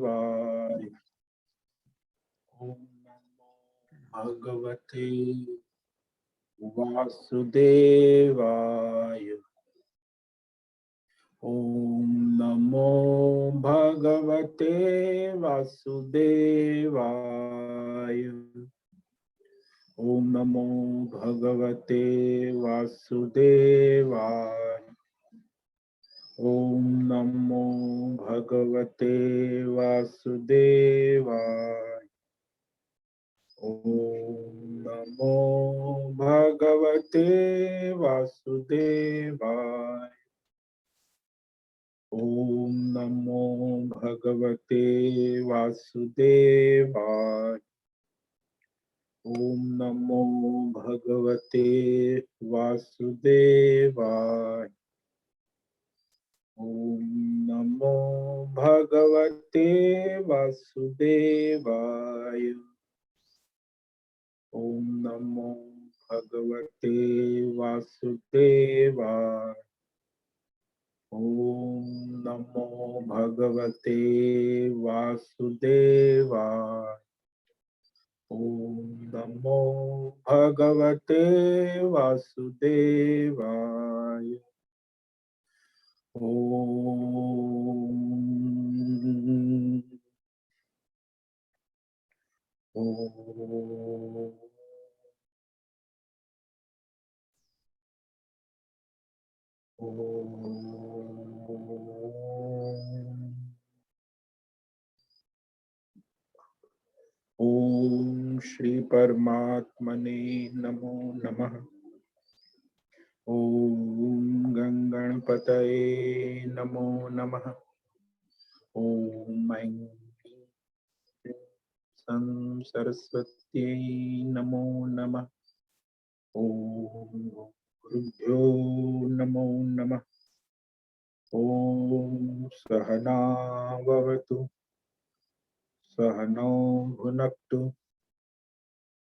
वासुदेवाय। ओम नमो भगवते वासुदेवाय। ओम नमो भगवते वासुदेवाय। ओम नमो भगवते वासुदेवाय। ओम नमो भगवते वासुदेवाय। ओम नमो भगवते वासुदेवाय। ओम नमो भगवते वासुदेवाय। ओम नमो भगवते वासुदेवाय। ओम नमो भगवते वासुदेवाय। ओम नमो भगवते वासुदेवाय। ओम नमो भगवते वासुदेवाय। ओम नमो भगवते वासुदेवाय। ओम ओम श्री परमात्मने नमो नमः। ओम गंगणपतये नमो नमः। ओम ऐं सं सरस्वत्यै नमो नमः। ओम गुरुभ्यो नमो नमः। ओम सहना भवतु सहनौ भुनक्तु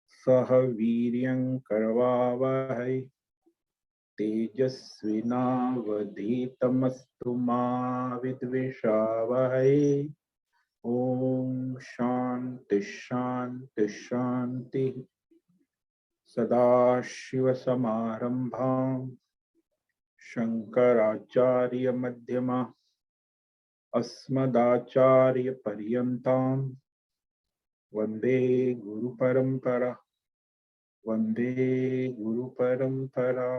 सह वीर्यं करवावहै तेजस्विनावधीतमस्तु मा विद्विषावहै। ओम शांति शांति शांति। सदाशिवसमारंभां शंकराचार्य मध्यमा अस्मदाचार्यपर्यन्तां वंदे गुरुपरंपरा। वंदे गुरुपरंपरा।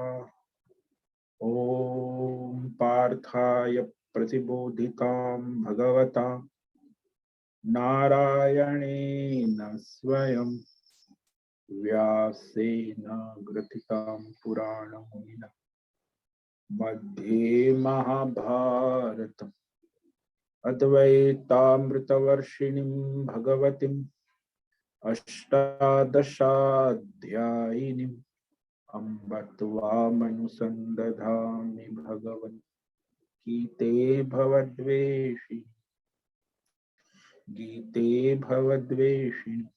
ओम पार्थाय प्रतिबोधितां भगवता नारायणेन स्वयं व्यासेन ग्रथितां पुराणमुनिना मध्ये महाभारतम् अद्वैतामृतवर्षिणीं भगवतीम् अष्टादशाध्यायिनीम् अम्ब त्वामनुसन्दधामि भगवद्गीते भवद्वेषि गीते भवद्वेषिणि।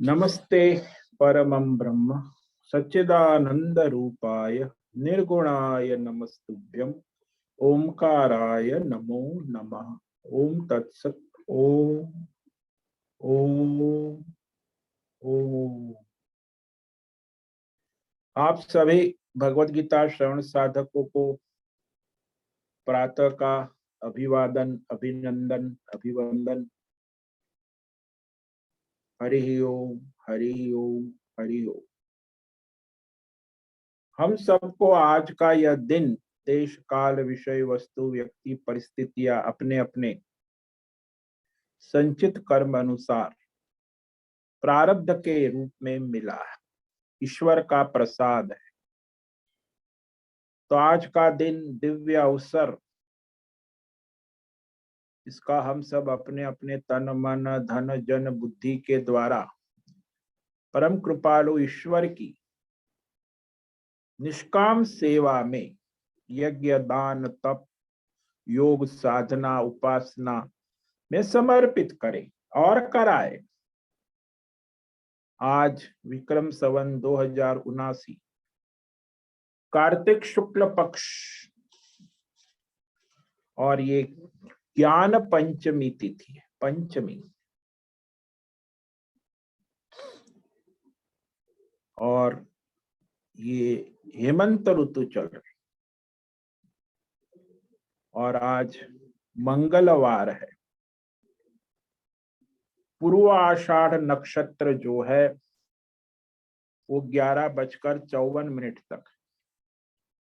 नमस्ते परमं ब्रह्म सच्चिदानंद रूपाय निर्गुणाय नमस्तुभ्यं ओंकाराय नमो नमः। ओम तत्सत। ओम ओम ओम। आप सभी भगवत गीता श्रवण साधकों को प्रातः का अभिवादन अभिनंदन अभिवंदन। हरि ओम हरि ओम हरि ओम। हम सबको आज का यह दिन देश काल विषय वस्तु व्यक्ति परिस्थितियां अपने अपने संचित कर्म अनुसार प्रारब्ध के रूप में मिला है, ईश्वर का प्रसाद है। तो आज का दिन दिव्य अवसर, इसका हम सब अपने अपने तन मन धन जन बुद्धि के द्वारा परम कृपालु ईश्वर की निष्काम सेवा में यज्ञ दान तप योग साधना उपासना में समर्पित करें और कराए। आज विक्रम संवत 2079 कार्तिक शुक्ल पक्ष और ये ज्ञान पंचमी तिथि है, पंचमी, और ये हेमंत ऋतु चल रही, और आज मंगलवार है। पूर्व आषाढ़ नक्षत्र जो है वो 11:54 तक,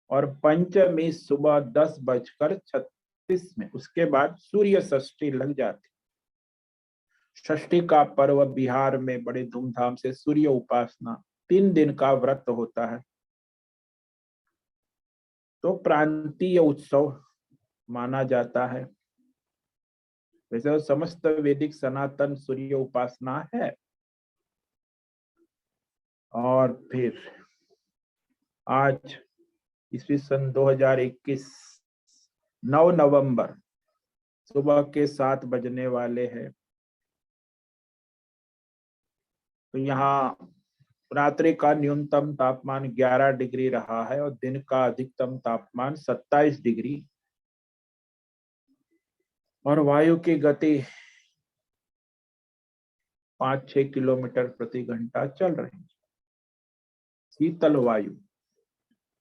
और पंचमी सुबह 10:36 में, उसके बाद सूर्य षष्ठी लग जाती। षष्ठी का पर्व बिहार में बड़े धूमधाम से सूर्य उपासना 3 दिन का व्रत होता है, तो प्रांतीय उत्सव माना जाता है। वैसे तो समस्त वैदिक सनातन सूर्य उपासना है। और फिर आज ईस्वी सन 2021 9 नवंबर सुबह के 7 बजने वाले हैं। तो यहाँ रात्रि का न्यूनतम तापमान 11 डिग्री रहा है और दिन का अधिकतम तापमान 27 डिग्री, और वायु की गति 5-6 किलोमीटर प्रति घंटा चल रही है। शीतल वायु,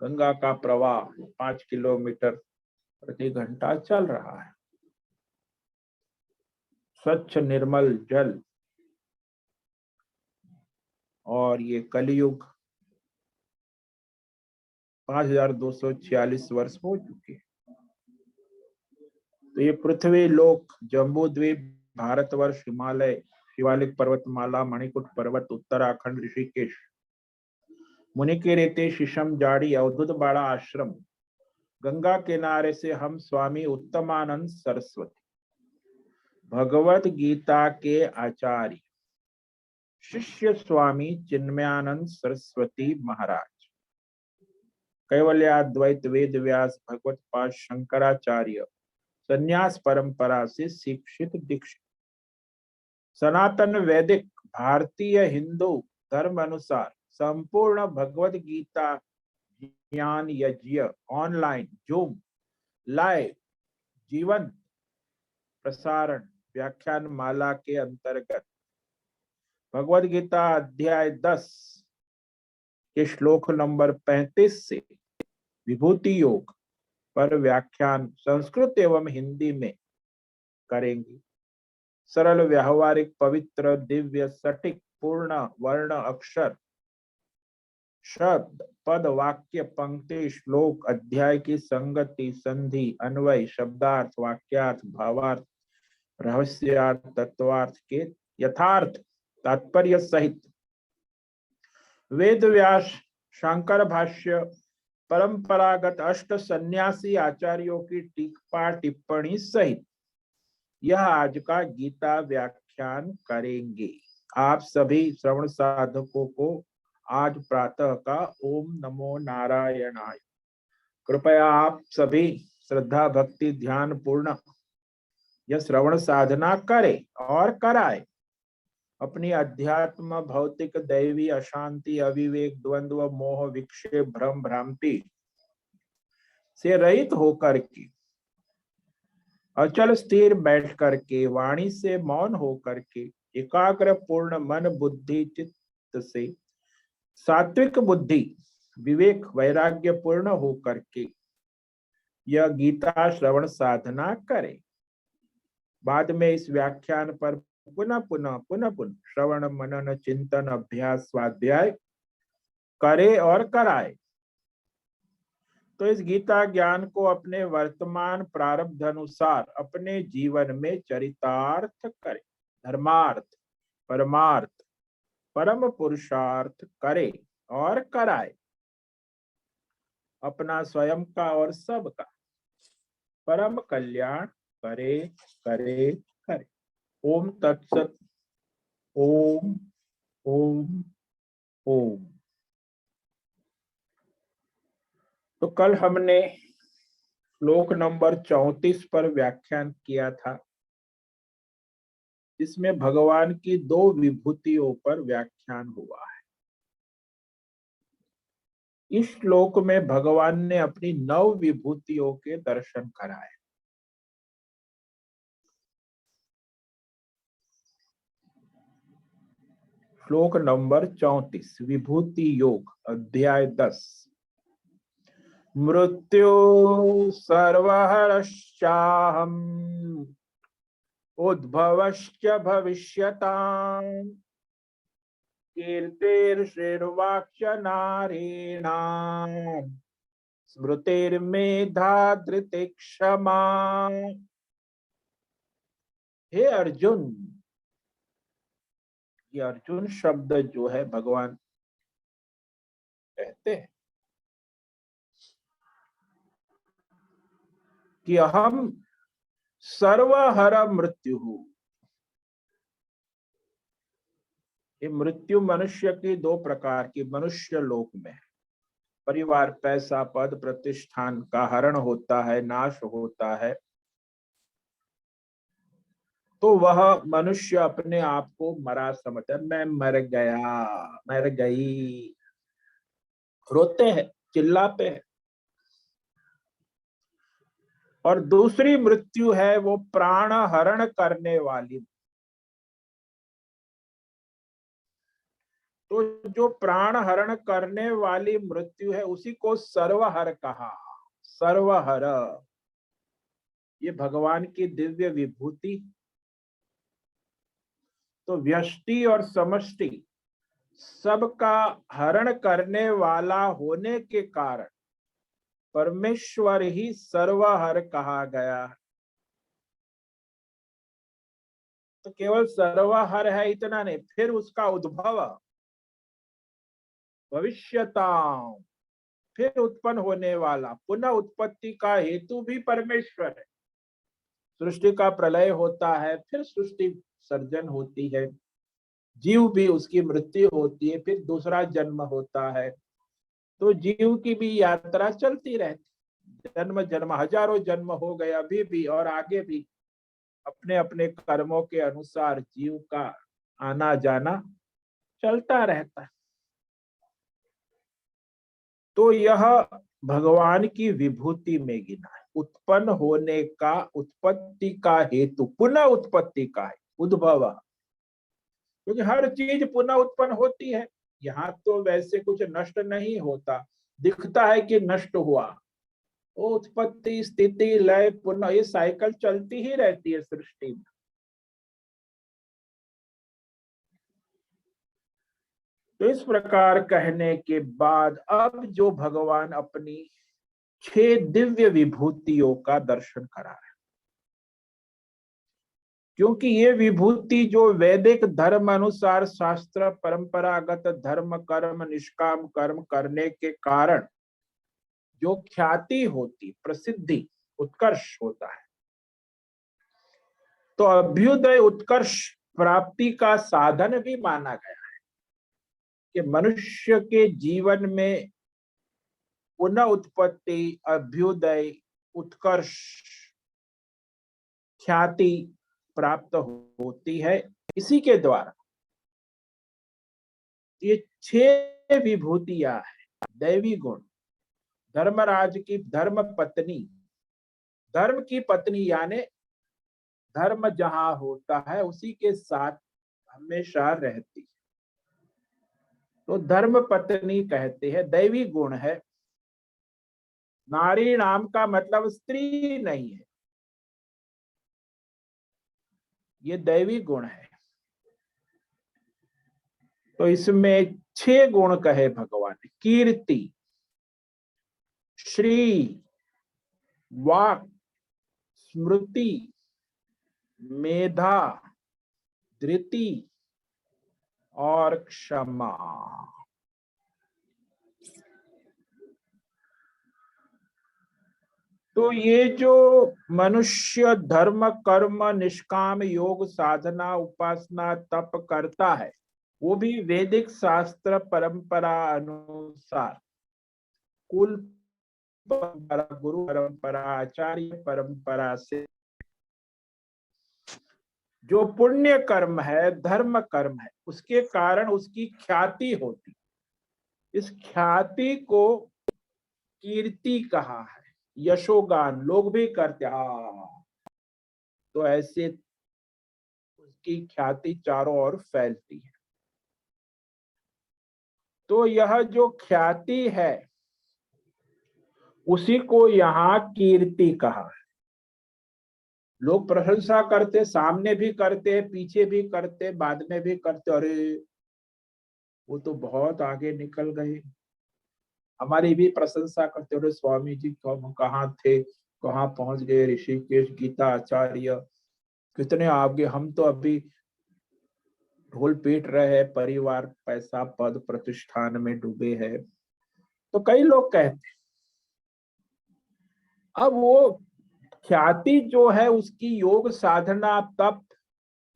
गंगा का प्रवाह 5 किलोमीटर प्रति घंटा चल रहा है। स्वच्छ निर्मल जल, और ये कलयुग 5246 वर्ष हो चुके हैं। तो ये पृथ्वी लोक, जम्बू द्वीप, भारतवर्ष, हिमालय, शिवालिक पर्वतमाला, मणिकूट पर्वत, उत्तराखंड, ऋषिकेश, मुनिकेरेते, शीशम जाड़ी, अवधूत बाड़ा आश्रम, गंगा किनारे से हम स्वामी उत्तमानंद सरस्वती, भगवत गीता के आचार्य शिष्य स्वामी चिन्मयानंद सरस्वती महाराज, कैवल्याद्वैत वेद व्यास भगवत पाद शंकराचार्य संन्यास परंपरा से शिक्षित दीक्षित, सनातन वैदिक भारतीय हिंदू धर्म अनुसार संपूर्ण भगवत गीता ज्ञान यज्ञ ऑनलाइन जूम लाइव जीवन प्रसारण व्याख्यान माला के अंतर्गत भगवद गीता अध्याय 10 के श्लोक नंबर 35 से विभूति योग पर व्याख्यान संस्कृत एवं हिंदी में करेंगे। सरल व्यावहारिक पवित्र दिव्य सटीक पूर्ण वर्ण अक्षर शब्द पद वाक्य पंक्ति श्लोक अध्याय की संगति संधि अन्वय शब्दार्थ वाक्यार्थ भावार्थ रहस्यार्थ तत्वार्थ के यथार्थ तात्पर्य सहित वेद व्यास शंकर भाष्य परंपरागत अष्ट सन्यासी आचार्यों की टीका टिप्पणी सहित यह आज का गीता व्याख्यान करेंगे। आप सभी श्रवण साधकों को आज प्रातः का ओम नमो नारायणाय। कृपया आप सभी श्रद्धा भक्ति ध्यान पूर्ण यह श्रवण साधना करें और कराए। अपनी अध्यात्म भौतिक दैवी अशांति अविवेक द्वंद्व मोह विक्षेप भ्रम भ्रांति से रहित होकर के अचल स्थिर बैठ करके वाणी से मौन होकर के एकाग्र पूर्ण मन बुद्धि चित्त से सात्विक बुद्धि विवेक वैराग्य पूर्ण होकर के यह गीता श्रवण साधना करें। बाद में इस व्याख्यान पर पुनः पुनः श्रवण मनन चिंतन अभ्यास स्वाध्याय करे और कराए। तो इस गीता ज्ञान को अपने वर्तमान प्रारब्ध अनुसार अपने जीवन में चरितार्थ करे, धर्मार्थ परमार्थ परम पुरुषार्थ करे और कराए। अपना स्वयं का और सबका परम कल्याण करे करे करे। ओम तत्सत। ओम ओम ओम। तो कल हमने श्लोक नंबर 34 पर व्याख्यान किया था, जिसमें भगवान की 2 विभूतियों पर व्याख्यान हुआ है। इस श्लोक में भगवान ने अपनी 9 विभूतियों के दर्शन कराए। श्लोक नंबर 34 विभूति योग अध्याय 10। मृत्यु सर्वहरश्चाहम् उद्भवश्च भविष्यताम् कीर्तिर्षिर्वाक्च नारीणाम् स्मृतिर्मेधा धृति क्षमा। हे अर्जुन, ये अर्जुन शब्द जो है भगवान कहते हैं कि अहम सर्वहर मृत्यु हूं। ये मृत्यु मनुष्य की दो प्रकार की मनुष्य लोक में है। परिवार, पैसा, पद, प्रतिष्ठान का हरण होता है, नाश होता है, तो वह मनुष्य अपने आप को मरा समझता है। मैं मर गया, मर गई, रोते हैं, चिल्लाते हैं। और दूसरी मृत्यु है वो प्राण हरण करने वाली। तो जो प्राण हरण करने वाली मृत्यु है उसी को सर्वहर कहा। सर्वहर ये भगवान की दिव्य विभूति। तो व्यष्टि और समष्टि सबका हरण करने वाला होने के कारण परमेश्वर ही सर्वहर कहा गया। तो केवल सर्वहर है इतना नहीं, फिर उसका उद्भव भविष्यता, फिर उत्पन्न होने वाला, पुनः उत्पत्ति का हेतु भी परमेश्वर है। सृष्टि का प्रलय होता है, फिर सृष्टि सर्जन होती है, जीव भी उसकी मृत्यु होती है, फिर दूसरा जन्म होता है। तो जीव की भी यात्रा चलती रहती, जन्म जन्म, हजारों जन्म हो गए अभी भी और आगे भी अपने अपने कर्मों के अनुसार जीव का आना जाना चलता रहता है। तो यह भगवान की विभूति में गिना है। उत्पन्न होने का, उत्पत्ति का हेतु, पुनः उत्पत्ति का है, उद्भव। क्योंकि हर चीज पुनः उत्पन्न होती है। यहाँ तो वैसे कुछ नष्ट नहीं होता, दिखता है कि नष्ट हुआ। वो उत्पत्ति, स्थिति, लय, पुनः, ये साइकिल चलती ही रहती है सृष्टि में। तो इस प्रकार कहने के बाद अब जो भगवान अपनी 6 दिव्य विभूतियों का दर्शन करा रहे, क्योंकि ये विभूति जो वैदिक धर्म अनुसार शास्त्र परंपरागत धर्म कर्म निष्काम कर्म करने के कारण जो ख्याति होती, प्रसिद्धि, उत्कर्ष होता है, तो अभ्युदय उत्कर्ष प्राप्ति का साधन भी माना गया है कि मनुष्य के जीवन में पुनः उत्पत्ति, अभ्युदय, उत्कर्ष, ख्याति प्राप्त होती है। इसी के द्वारा ये 6 विभूतियां हैं। दैवी गुण, धर्मराज की धर्म पत्नी, धर्म की पत्नी यानी धर्म जहां होता है उसी के साथ हमेशा रहती है, तो धर्म पत्नी कहते हैं। दैवी गुण है। नारी नाम का मतलब स्त्री नहीं है, ये दैवी गुण है। तो इसमें 6 गुण कहे भगवान ने। कीर्ति, श्री, वाक, स्मृति, मेधा, धृति और क्षमा। तो ये जो मनुष्य धर्म कर्म निष्काम योग साधना उपासना तप करता है, वो भी वैदिक शास्त्र परंपरा अनुसार, कुल परंपरा, गुरु परंपरा, आचार्य परंपरा से जो पुण्य कर्म है, धर्म कर्म है, उसके कारण उसकी ख्याति होती। इस ख्याति को कीर्ति कहा है। यशोगान लोग भी करते, तो ऐसे उसकी ख्याति चारों ओर फैलती है। तो यह जो ख्याति है उसी को यहाँ कीर्ति कहा। लोग प्रशंसा करते, सामने भी करते, पीछे भी करते, बाद में भी करते, अरे वो तो बहुत आगे निकल गए। हमारी भी प्रशंसा करते, अरे स्वामी जी कहाँ थे, कहाँ पहुंच गए, ऋषिकेश गीता आचार्य कितने आगे, हम तो अभी ढोल पीट रहे हैं, परिवार पैसा पद प्रतिष्ठान में डूबे हैं। तो कई लोग कहते। अब वो ख्याति जो है उसकी योग साधना तप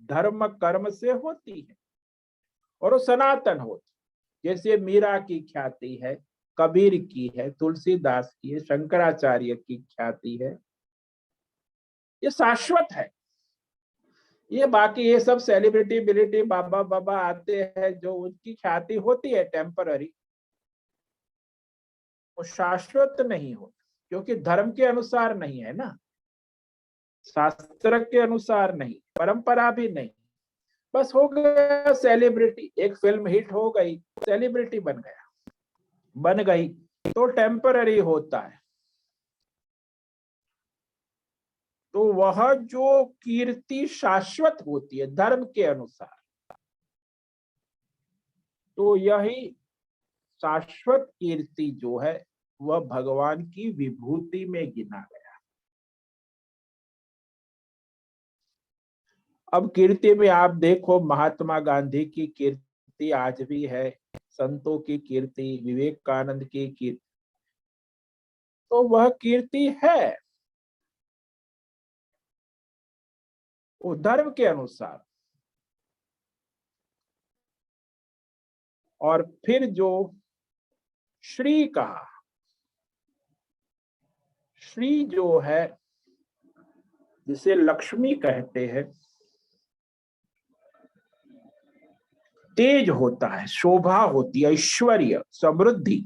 धर्म कर्म से होती है और वो सनातन होती। जैसे मीरा की ख्याति है, कबीर की है, तुलसीदास की है, शंकराचार्य की ख्याति है, ये शाश्वत है। ये बाकी ये सब सेलिब्रिटी बिलिटी बाबा बाबा आते हैं, जो उनकी ख्याति होती है टेम्पररी, वो शाश्वत नहीं होती, क्योंकि धर्म के अनुसार नहीं है ना, शास्त्र के अनुसार नहीं, परंपरा भी नहीं। बस हो गया सेलिब्रिटी, एक फिल्म हिट हो गई, सेलिब्रिटी बन गया, बन गई, तो टेम्पररी होता है। तो वह जो कीर्ति शाश्वत होती है धर्म के अनुसार, तो यही शाश्वत कीर्ति जो है वह भगवान की विभूति में गिना गया। अब कीर्ति में आप देखो, महात्मा गांधी की कीर्ति आज भी है, संतों की कीर्ति, विवेकानंद की कीर्ति, तो वह कीर्ति है वो धर्म के अनुसार। और फिर जो श्री कहा, श्री जो है जिसे लक्ष्मी कहते हैं, तेज होता है, शोभा होती है, ऐश्वर्य, समृद्धि,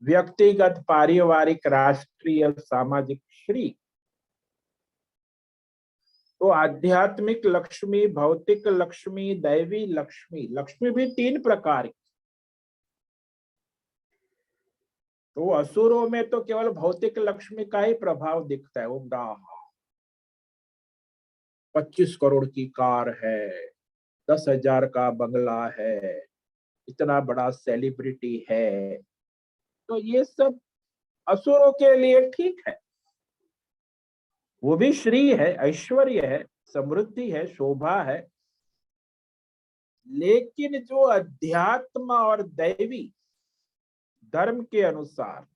व्यक्तिगत पारिवारिक राष्ट्रीय सामाजिक श्री। तो आध्यात्मिक लक्ष्मी, भौतिक लक्ष्मी, दैवी लक्ष्मी, लक्ष्मी भी तीन प्रकार की। तो असुरों में तो केवल भौतिक लक्ष्मी का ही प्रभाव दिखता है, वो 25 करोड़ की कार है, 10,000 का बंगला है, इतना बड़ा सेलिब्रिटी है, तो ये सब असुरों के लिए ठीक है, वो भी श्री है, ऐश्वर्य है, समृद्धि है, शोभा है। लेकिन जो अध्यात्म और दैवी धर्म के अनुसार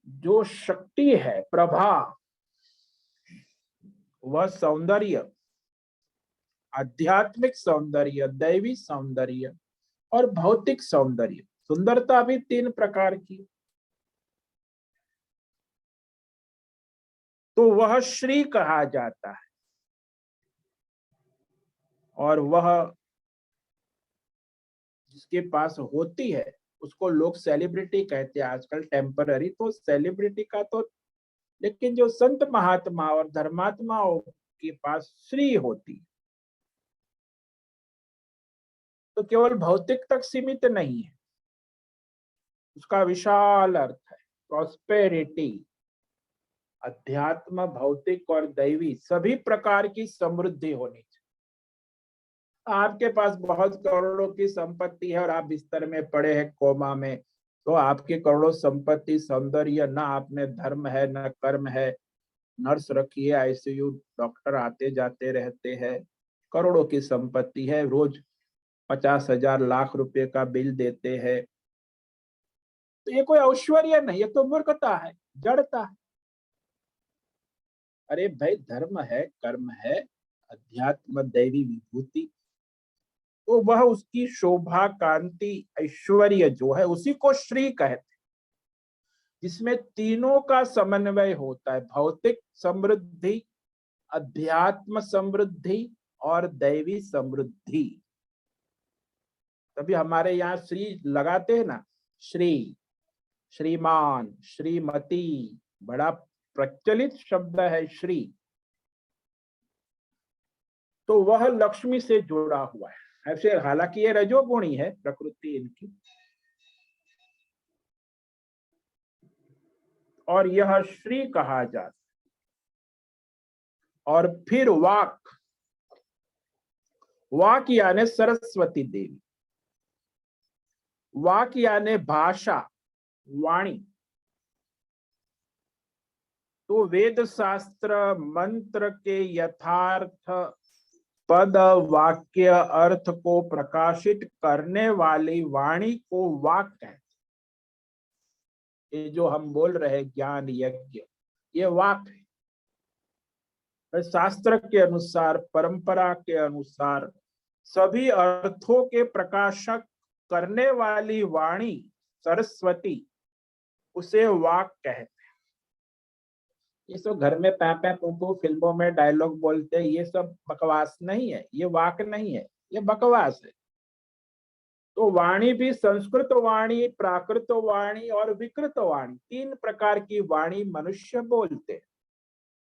जो शक्ति है, प्रभा, वह सौंदर्य, आध्यात्मिक सौंदर्य, दैवी सौंदर्य और भौतिक सौंदर्य, सुंदरता भी तीन प्रकार की, तो वह श्री कहा जाता है। और वह जिसके पास होती है उसको लोग सेलिब्रिटी कहते हैं आजकल, टेम्पररी। तो सेलिब्रिटी का तो, लेकिन जो संत महात्मा और धर्मात्माओं के पास श्री होती है तो केवल भौतिक तक सीमित नहीं है, उसका विशाल अर्थ है, प्रॉस्पेरिटी, अध्यात्म, भौतिक और दैवी सभी प्रकार की समृद्धि होनी चाहिए। आपके पास बहुत करोड़ों की संपत्ति है और आप बिस्तर में पड़े हैं कोमा में, तो आपके करोड़ों संपत्ति, सौंदर्य, ना आप में धर्म है न कर्म है, नर्स रखी है, आईसीयू डॉक्टर आते जाते रहते हैं, करोड़ों की संपत्ति है, रोज 50,000 लाख रुपए का बिल देते हैं, तो ये कोई ऐश्वर्य नहीं, ये तो मूर्खता है, जड़ता है। अरे भाई, धर्म है, कर्म है, अध्यात्म, दैवी विभूति, तो वह उसकी शोभा, कांति, ऐश्वर्य जो है उसी को श्री कहते, जिसमें तीनों का समन्वय होता है, भौतिक समृद्धि, अध्यात्म समृद्धि और दैवी समृद्धि। तभी हमारे यहाँ श्री लगाते हैं ना, श्री, श्रीमान, श्रीमती, बड़ा प्रचलित शब्द है श्री। तो वह लक्ष्मी से जुड़ा हुआ है। ऐसे हालांकि ये रजोगुणी है प्रकृति इनकी, और यह श्री कहा जाता। और फिर वाक, वाक यानी सरस्वती देवी, वाक यानी भाषा, वाणी। तो वेद शास्त्र मंत्र के यथार्थ पद वाक्य अर्थ को प्रकाशित करने वाली वाणी को वाक कहते। ये जो हम बोल रहे ज्ञान यज्ञ, ये वाक है। शास्त्र के अनुसार, परंपरा के अनुसार सभी अर्थों के प्रकाशक करने वाली वाणी सरस्वती, उसे वाक कहते हैं। ये सब घर में पैपै पुपू फिल्मों में डायलॉग बोलते हैं, ये सब बकवास नहीं है, ये वाक नहीं है, ये बकवास है। तो वाणी भी संस्कृत वाणी, प्राकृत वाणी और विकृत वाणी, तीन प्रकार की वाणी मनुष्य बोलते हैं।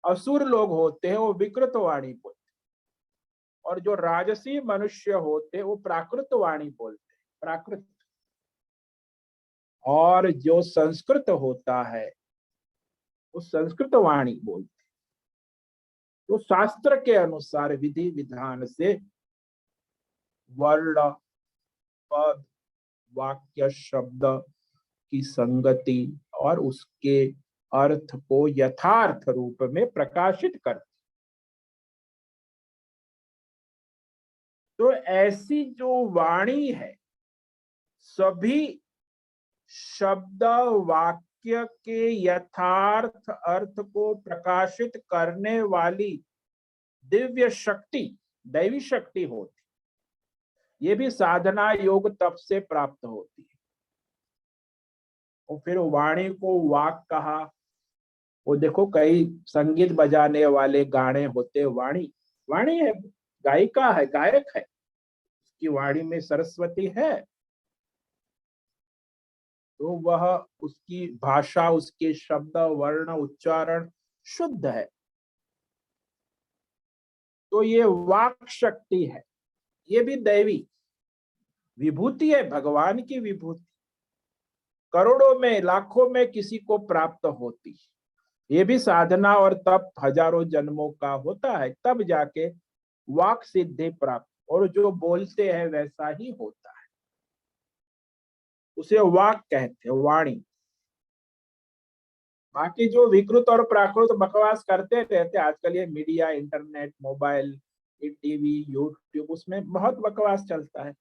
असुर लोग होते हैं वो विकृत वाणी बोलते हैं, और जो राजसी मनुष्य होते हैं वो प्राकृत वाणी बोलते हैं, प्राकृत। और जो संस्कृत होता है वो संस्कृत वाणी बोलते हैं। तो शास्त्र के अनुसार विधि विधान से वर्ण, पद, वाक्य, शब्द की संगति और उसके अर्थ को यथार्थ रूप में प्रकाशित करते। तो ऐसी जो वाणी है, सभी शब्द वाक्य के यथार्थ अर्थ को प्रकाशित करने वाली दिव्य शक्ति, दैवी शक्ति होती। ये भी साधना योग तप से प्राप्त होती है। और फिर वाणी को वाक कहा। वो देखो कई संगीत बजाने वाले गाने होते, वाणी, वाणी है, गायिका है, गायक है, उसकी वाणी में सरस्वती है, तो वह उसकी भाषा, उसके शब्द वर्ण उच्चारण शुद्ध है। तो ये वाक शक्ति है, ये भी दैवी विभूति है, भगवान की विभूति। करोड़ों में लाखों में किसी को प्राप्त होती, ये भी साधना और तप हजारों जन्मों का होता है, तब जाके वाक सिद्धि प्राप्त। और जो बोलते हैं वैसा ही होता है, उसे वाक कहते हैं, वाणी। बाकी जो विकृत और प्राकृत बकवास करते रहते आजकल, ये media, internet, mobile, TV, YouTube, उसमें बहुत बकवास चलता है,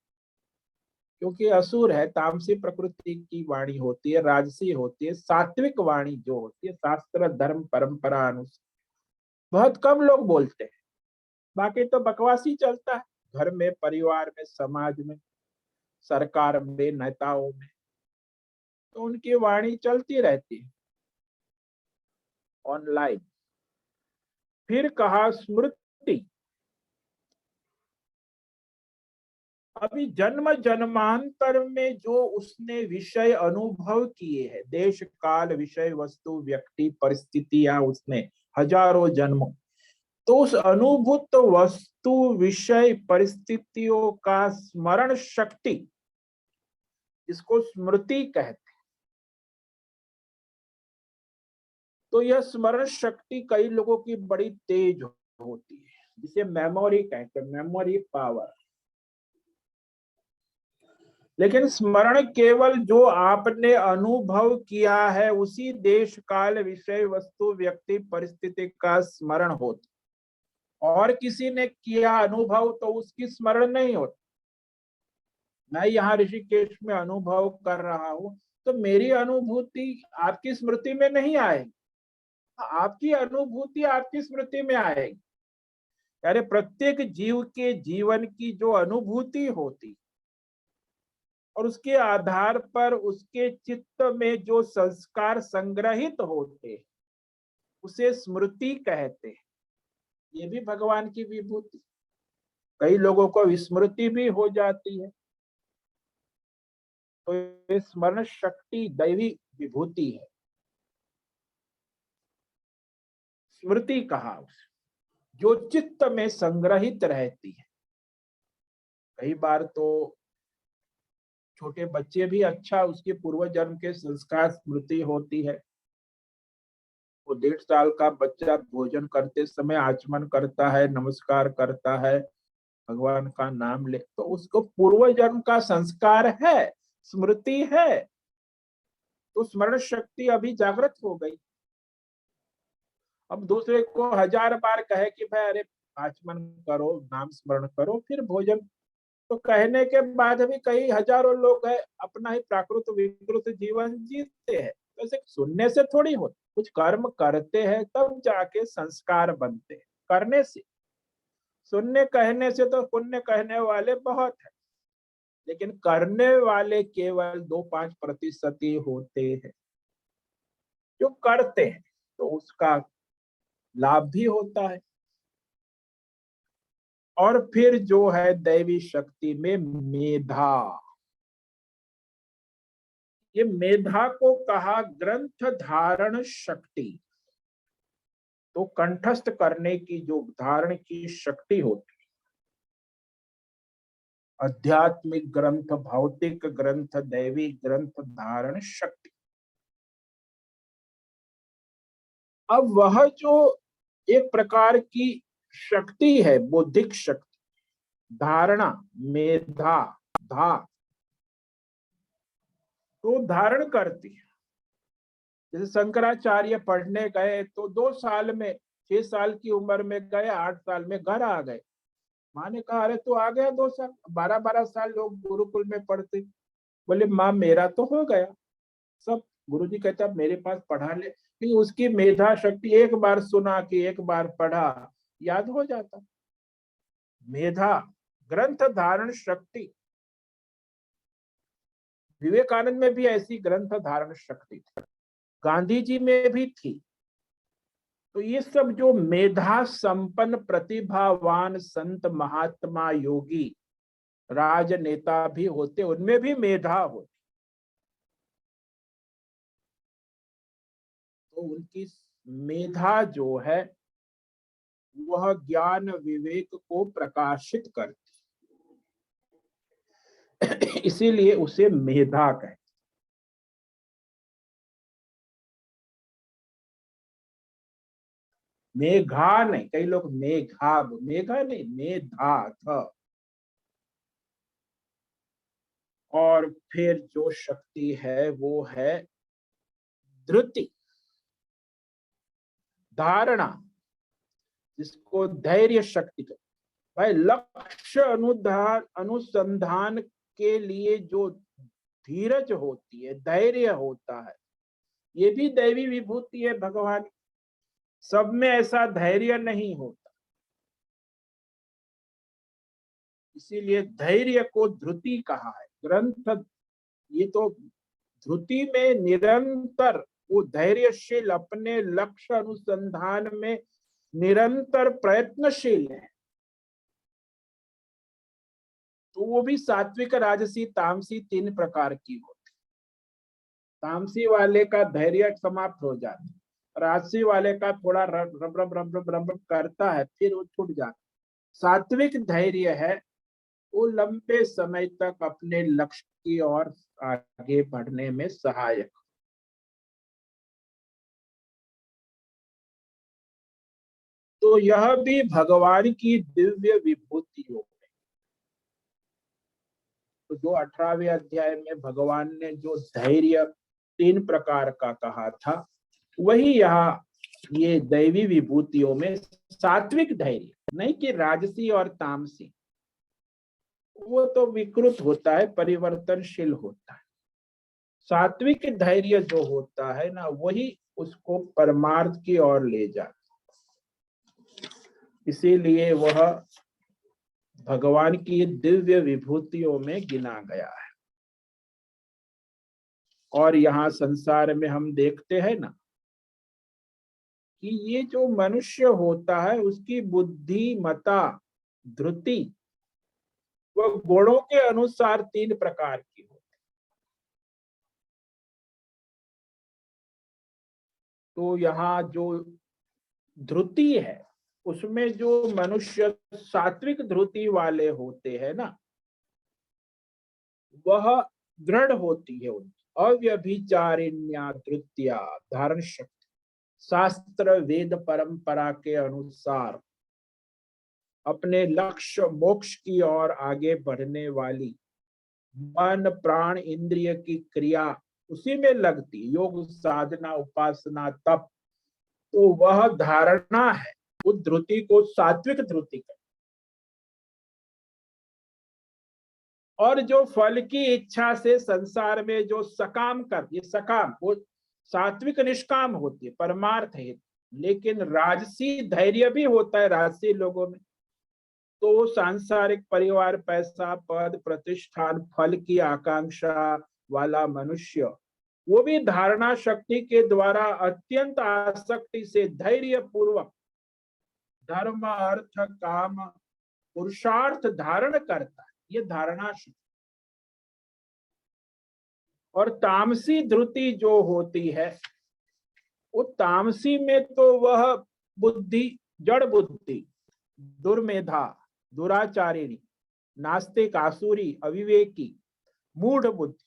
क्योंकि असुर है, तामसी प्रकृति की वाणी होती है, राजसी होती है। सात्विक वाणी जो होती है शास्त्र धर्म परंपरा अनुसार बहुत कम लोग बोलते हैं, बाकी तो बकवास ही चलता है, घर में, परिवार में, समाज में, सरकार में, नेताओं में, तो उनकी वाणी चलती रहती है ऑनलाइन। फिर कहा स्मृति। अभी जन्म जन्मांतर में जो उसने विषय अनुभव किए हैं, देश काल विषय वस्तु व्यक्ति परिस्थितियां, उसने हजारों जन्मों, तो उस अनुभूत वस्तु विषय परिस्थितियों का स्मरण शक्ति, इसको स्मृति कहते। तो यह स्मरण शक्ति कई लोगों की बड़ी तेज होती है, जिसे मेमोरी कहते हैं, मेमोरी पावर। लेकिन स्मरण केवल जो आपने अनुभव किया है उसी देश काल विषय वस्तु व्यक्ति परिस्थिति का स्मरण होता, और किसी ने किया अनुभव तो उसकी स्मरण नहीं होती। मैं यहाँ ऋषिकेश में अनुभव कर रहा हूँ, तो मेरी अनुभूति आपकी स्मृति में नहीं आएगी, आपकी अनुभूति आपकी स्मृति में आएगी। यानी प्रत्येक जीव के जीवन की जो अनुभूति होती, और उसके आधार पर उसके चित्त में जो संस्कार संग्रहित होते, उसे स्मृति कहते हैं। ये भी भगवान की विभूति। कई लोगों को विस्मृति भी हो जाती है, तो ये स्मरण शक्ति दैवी विभूति है, स्मृति कहा उसे, जो चित्त में संग्रहित रहती है। कई बार तो छोटे बच्चे भी अच्छा उसके पूर्व जन्म के संस्कार स्मृति होती है। वो 1.5 साल का बच्चा भोजन करते समय आचमन करता है, नमस्कार करता है, भगवान का नाम ले, तो उसको पूर्व जन्म का संस्कार है, स्मृति है, तो स्मरण शक्ति अभी जागृत हो गई। अब दूसरे को 1000 बार कहे कि भाई अरे आचमन करो, नाम स्मरण करो, फिर भोजन, तो कहने के बाद भी कई हजारों लोग है अपना ही प्राकृत विकृत जीवन जीते हैं। तो ऐसे सुनने से थोड़ी हो, कुछ कर्म करते हैं तब जाके संस्कार बनते हैं, करने से। सुनने कहने से तो पुण्य कहने वाले बहुत है, लेकिन करने वाले केवल 2-5% ही होते हैं। जो करते हैं तो उसका लाभ भी होता है। और फिर जो है दैवी शक्ति में मेधा, ये मेधा को कहा ग्रंथ धारण शक्ति। तो कंठस्थ करने की जो धारण की शक्ति होती है, आध्यात्मिक ग्रंथ, भौतिक ग्रंथ, दैवी ग्रंथ धारण शक्ति। अब वह जो एक प्रकार की शक्ति है, बौद्धिक शक्ति, धारणा, मेधा, धा, तो धारण करती है। जैसे शंकराचार्य पढ़ने गए तो 2 साल में, 6 साल की उम्र में गए, 8 साल में घर आ गए। माँ ने कहा अरे तो आ गया 2 साल, 12-12 साल लोग गुरुकुल में पढ़ते। बोले माँ मेरा तो हो गया सब। गुरुजी कहते अब मेरे पास पढ़ा ले, क्योंकि उसकी मेधा शक्ति एक बार सुना कि एक बार पढ़ा याद हो जाता। मेधा, ग्रंथ धारण शक्ति। विवेकानंद में भी ऐसी ग्रंथ धारण शक्ति थी, गांधी जी में भी थी। तो ये सब जो मेधा संपन्न प्रतिभावान संत महात्मा योगी राजनेता भी होते, उनमें भी मेधा होती। तो उनकी मेधा जो है वह ज्ञान विवेक को प्रकाशित करती, इसीलिए उसे मेधा कहते। मेघा नहीं, कई लोग मेघा, मेघा नहीं, मेधा था। और फिर जो शक्ति है वो है धृति, धारणा, जिसको धैर्य शक्ति कहते। भाई लक्ष्य अनुसंधान के लिए जो धीरज होती है, धैर्य होता है, ये भी दैवी विभूति है भगवान। सब में ऐसा धैर्य नहीं होता, इसीलिए धैर्य को धृति कहा है। ग्रंथ, ये तो धृति में निरंतर वो धैर्यशील, अपने लक्ष्य अनुसंधान में निरंतर प्रयत्नशील है। तो वो भी सात्विक, राजसी, तामसी 3 प्रकार की होती। तामसी वाले का धैर्य समाप्त हो जाता, राजसी वाले का थोड़ा रब रब रब रब रब रब करता है, फिर वो छूट जाता। सात्विक धैर्य है वो लंबे समय तक अपने लक्ष्य की ओर आगे बढ़ने में सहायक। तो यह भी भगवान की दिव्य विभूतियों में, तो जो 18वें अध्याय में भगवान ने जो धैर्य 3 प्रकार का कहा था, वही यहाँ ये दैवी विभूतियों में सात्विक धैर्य, नहीं कि राजसी और तामसी, वो तो विकृत होता है, परिवर्तनशील होता है। सात्विक धैर्य जो होता है ना, वही उसको परमार्थ की ओर ले जाता, इसीलिए वह भगवान की दिव्य विभूतियों में गिना गया है। और यहाँ संसार में हम देखते हैं ना कि ये जो मनुष्य होता है उसकी बुद्धिमता, धृति, वह गुणों के अनुसार 3 प्रकार की होती। तो यहाँ जो धृति है उसमें जो मनुष्य सात्विक धृति वाले होते हैं ना, वह दृढ़ होती है उनकी। अव्यभिचारिण्या तृतीया धारण शक्ति, शास्त्र वेद परंपरा के अनुसार अपने लक्ष्य मोक्ष की ओर आगे बढ़ने वाली मन प्राण इंद्रिय की क्रिया उसी में लगती, योग साधना उपासना तप, तो वह धारणा है। उस ध्रुति को सात्विक ध्रुति कर। और जो फल की इच्छा से संसार में जो सकाम कर, ये सकाम वो सात्विक निष्काम होती है, परमार्थ है। लेकिन राजसी धैर्य भी होता है राजसी लोगों में। तो सांसारिक परिवार, पैसा, पद, प्रतिष्ठान, फल की आकांक्षा वाला मनुष्य, वो भी धारणा शक्ति के द्वारा अत्यंत आसक्ति से धैर्य पूर्वक धर्म अर्थ काम पुरुषार्थ धारण करता है। ये धारणा शक्ति। और तामसी ध्रुति जो होती है, वो तामसी में तो वह बुद्धि, जड़ बुद्धि, दुर्मेधा, दुराचारिणी, नास्तिक, आसुरी, अविवेकी, मूढ़ बुद्धि,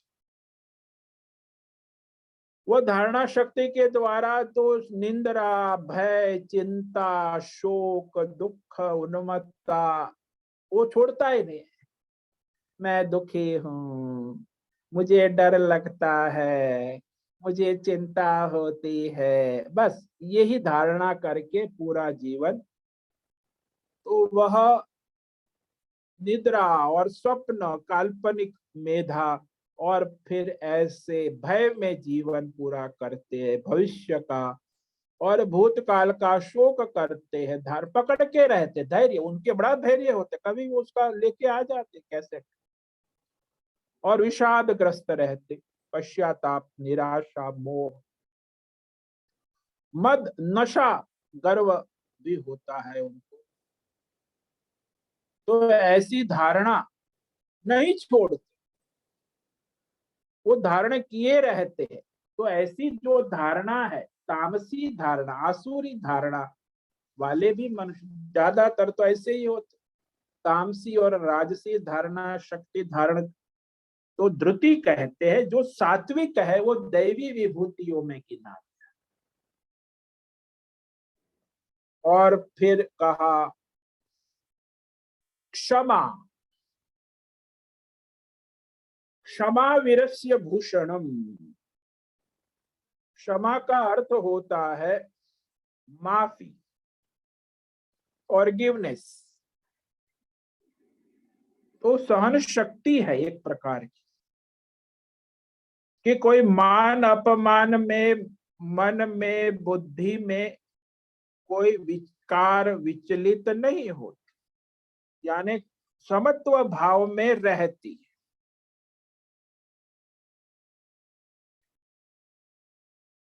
वो धारणा शक्ति के द्वारा तो निंद्रा, भय, चिंता, शोक, दुख, उन्मत्तता वो छोड़ता ही नहीं। मैं दुखी हूं, मुझे डर लगता है, मुझे चिंता होती है, बस यही धारणा करके पूरा जीवन, तो वह निद्रा और स्वप्न, काल्पनिक मेधा और फिर ऐसे भय में जीवन पूरा करते हैं, भविष्य का और भूतकाल का शोक करते हैं, धार पकड़ के रहते। धैर्य उनके बड़ा धैर्य होते, कभी वो उसका लेके आ जाते कैसे। और विषादग्रस्त रहते, पश्चाताप, निराशा, मोह, मद, नशा, गर्व भी होता है उनको। तो ऐसी धारणा नहीं छोड़ते, वो धारण किए रहते हैं। तो ऐसी जो धारणा है, तामसी धारणा, आसुरी धारणा वाले भी मनुष्य ज्यादातर तो ऐसे ही होते। तामसी और राजसी धारणा शक्ति धारण तो ध्रुति कहते हैं। जो सात्विक है वो दैवी विभूतियों में गिना। और फिर कहा क्षमा, क्षमा वीरस्य भूषणम। क्षमा का अर्थ होता है माफी, फॉरगिवनेस। तो सहन शक्ति है एक प्रकार की, कि कोई मान अपमान में, मन में, बुद्धि में कोई विकार विचलित नहीं होती, यानी समत्व भाव में रहती है।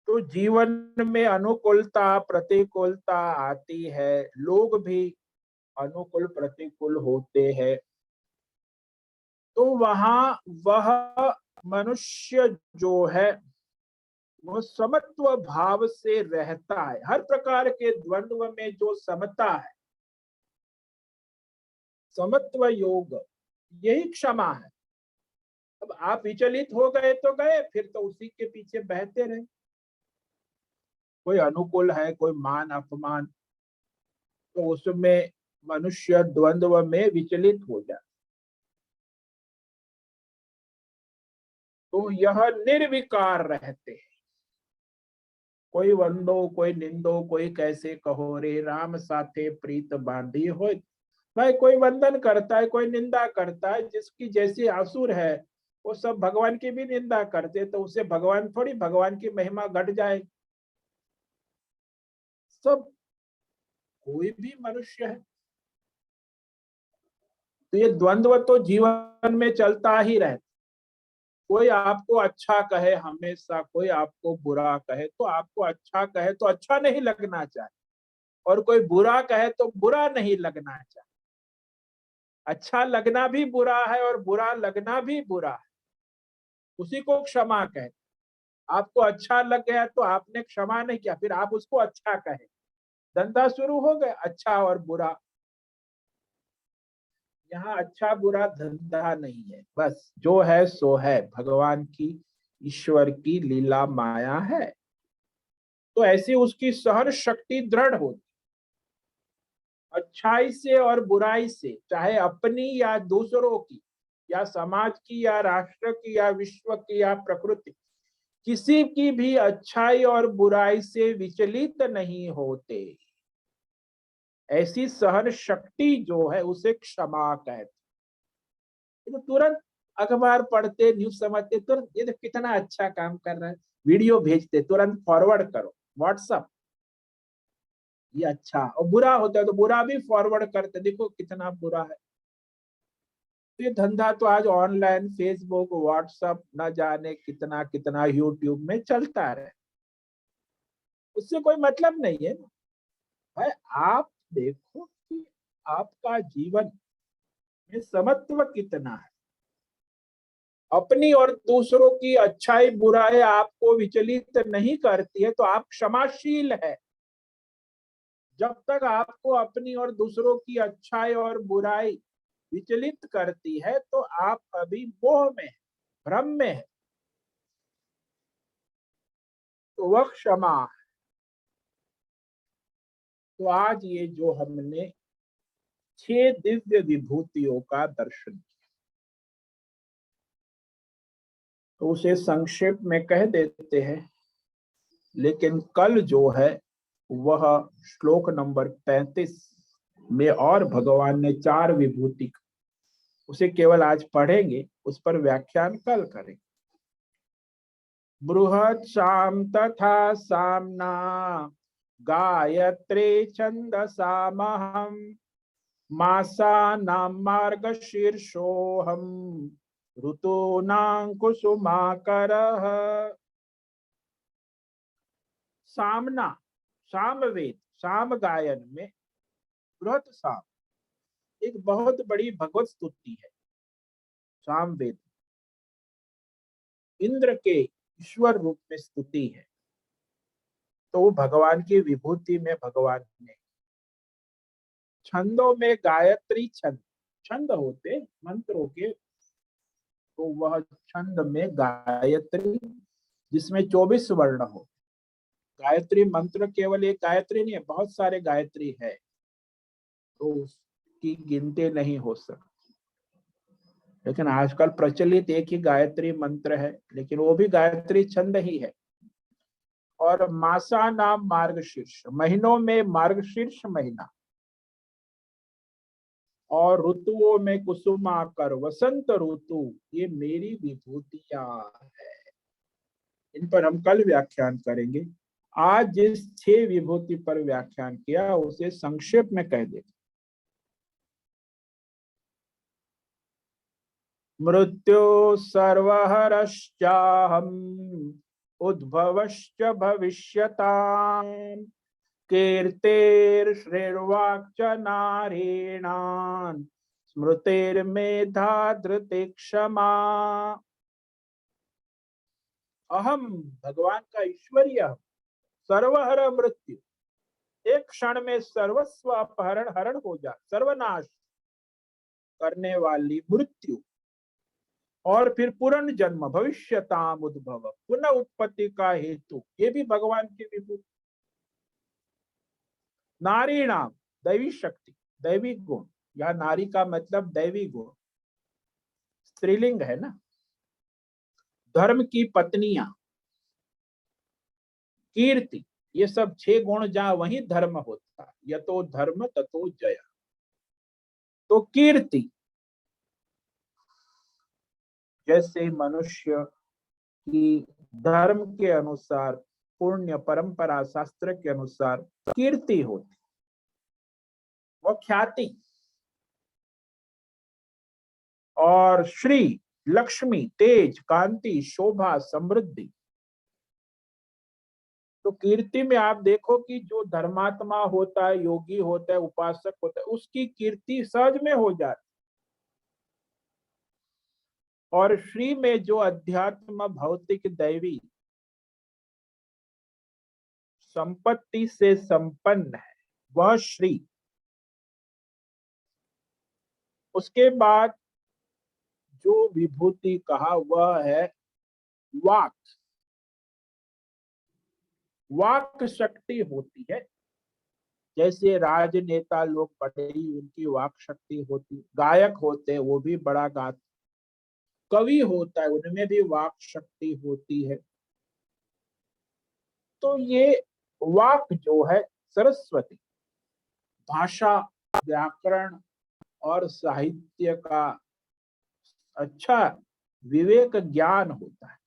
तो जीवन में अनुकूलता प्रतिकूलता आती है, लोग भी अनुकूल प्रतिकूल होते हैं। तो वहां वह मनुष्य जो है वो समत्व भाव से रहता है। हर प्रकार के द्वंद्व में जो समता है, समत्व योग, यही क्षमा है। अब आप विचलित हो गए तो गए, फिर तो उसी के पीछे बहते रहे। कोई अनुकूल है, कोई मान अपमान, तो उसमें मनुष्य द्वंद्व में विचलित हो जाए। तो यह निर्विकार रहते हैं। कोई वंदो कोई निंदो, कोई कैसे कहो रे राम साथे प्रीत बांधी हो। भाई कोई वंदन करता है, कोई निंदा करता है, जिसकी जैसी आसुर है वो सब भगवान की भी निंदा करते, तो उसे भगवान थोड़ी, भगवान की महिमा घट जाए। सब कोई भी मनुष्य है। तो ये द्वंद्व तो जीवन में चलता ही रहता। कोई आपको अच्छा कहे हमेशा, कोई आपको बुरा कहे, तो आपको अच्छा कहे तो अच्छा नहीं लगना चाहिए, और कोई बुरा कहे तो बुरा नहीं लगना चाहिए। अच्छा लगना भी बुरा है और बुरा लगना भी बुरा है। उसी को क्षमा कहते। आपको अच्छा लग गया तो आपने क्षमा नहीं किया, फिर आप उसको अच्छा कहे, धंधा शुरू हो गया अच्छा और बुरा। यहाँ अच्छा बुरा धंधा नहीं है, बस जो है सो है, भगवान की ईश्वर की लीला माया है। तो ऐसी उसकी सहन शक्ति दृढ़ होती, अच्छाई से और बुराई से, चाहे अपनी या दूसरों की या समाज की या राष्ट्र की या विश्व की या प्रकृति, किसी की भी अच्छाई और बुराई से विचलित नहीं होते। ऐसी सहन शक्ति जो है उसे क्षमा कहते। तो तुरंत अखबार पढ़ते, न्यूज समझते, तुरंत ये तो कितना अच्छा काम कर रहा है, वीडियो भेजते, तुरंत फॉरवर्ड करो व्हाट्सएप, ये अच्छा। और बुरा होता है तो बुरा भी फॉरवर्ड करते, देखो कितना बुरा है। तो ये धंधा तो आज ऑनलाइन फेसबुक व्हाट्सएप न जाने कितना कितना यूट्यूब में चलता रहे, उससे कोई मतलब नहीं है। भाई आप देखो कि आपका जीवन में समत्व कितना है, अपनी और दूसरों की अच्छाई बुराई आपको विचलित नहीं करती है तो आप क्षमाशील है। जब तक आपको अपनी और दूसरों की अच्छाई और बुराई विचलित करती है तो आप अभी मोह में, भ्रम में है, तो वह क्षमा है। तो आज ये जो हमने 6 दिव्य विभूतियों का दर्शन किया, तो उसे संक्षेप में कह देते हैं, लेकिन कल जो है वह श्लोक नंबर 35 में और भगवान ने 4 विभूति, उसे केवल आज पढ़ेंगे, उस पर व्याख्यान कल करेंगे। बृहत् शाम तथा सामना गायत्री छंदसामहम मासानां मार्गशीर्षोऽहं ऋतूनां कुसुमाकरः। सामना, सामवेद, साम गायन में बृहत साम एक बहुत बड़ी भगवत स्तुति है। सामवेद इंद्र के ईश्वर रूप में स्तुति है, तो वो भगवान की विभूति में भगवान ने छंदों में गायत्री छंद, छंद होते मंत्रों के, तो वह छंद में गायत्री जिसमें 24 वर्ण हो। गायत्री मंत्र केवल एक गायत्री नहीं है, बहुत सारे गायत्री है, तो उसकी गिनती नहीं हो सकती। लेकिन आजकल प्रचलित एक ही गायत्री मंत्र है, लेकिन वो भी गायत्री छंद ही है। और मासा नाम मार्गशीर्ष, महीनों में मार्गशीर्ष महीना, और ऋतुओं में कुसुमाकर, वसंत ऋतु, ये मेरी विभूतियां है। इन पर हम कल व्याख्यान करेंगे। आज जिस 6 विभूति पर व्याख्यान किया उसे संक्षेप में कह देते। मृत्यु सर्वहरश्चाहम् उद्भवश्च भविष्यताम् कीर्तिर्श्रीर्वाक्च नारीणाम् स्मृतिर्मेधा धृति क्षमा। अहम भगवान का ईश्वरीय सर्वहर मृत्यु, एक क्षण में सर्वस्व अपहरण हरण हो जा, सर्वनाश करने वाली मृत्यु, और फिर पुनर्जन्म भविष्यताम उद्भव, पुनः उत्पत्ति का हेतु, ये भी भगवान की विभूति। नारी नाम दैवी शक्ति, दैवी गुण, या नारी का मतलब दैवी गुण, स्त्रीलिंग है ना। धर्म की पत्नियां, कीर्ति, ये सब 6 गुण जहां वही धर्म होता है, यतो धर्म ततो जय। तो कीर्ति, जैसे मनुष्य की धर्म के अनुसार, पुण्य परंपरा शास्त्र के अनुसार कीर्ति होती, वो ख्याति। और श्री, लक्ष्मी, तेज, कांति, शोभा, समृद्धि। तो कीर्ति में आप देखो कि जो धर्मात्मा होता है, योगी होता है, उपासक होता है, उसकी कीर्ति सहज में हो जाती। और श्री में जो अध्यात्म भौतिक दैवी संपत्ति से संपन्न है, वह श्री। उसके बाद जो विभूति कहा वह है वाक। वाक शक्ति होती है, जैसे राजनेता लोग बड़े ही उनकी वाक शक्ति होती, गायक होते हैं वो भी बड़ा गाते, कवि होता है उनमें भी वाक शक्ति होती है। तो ये वाक जो है सरस्वती, भाषा, व्याकरण और साहित्य का अच्छा विवेक ज्ञान होता है।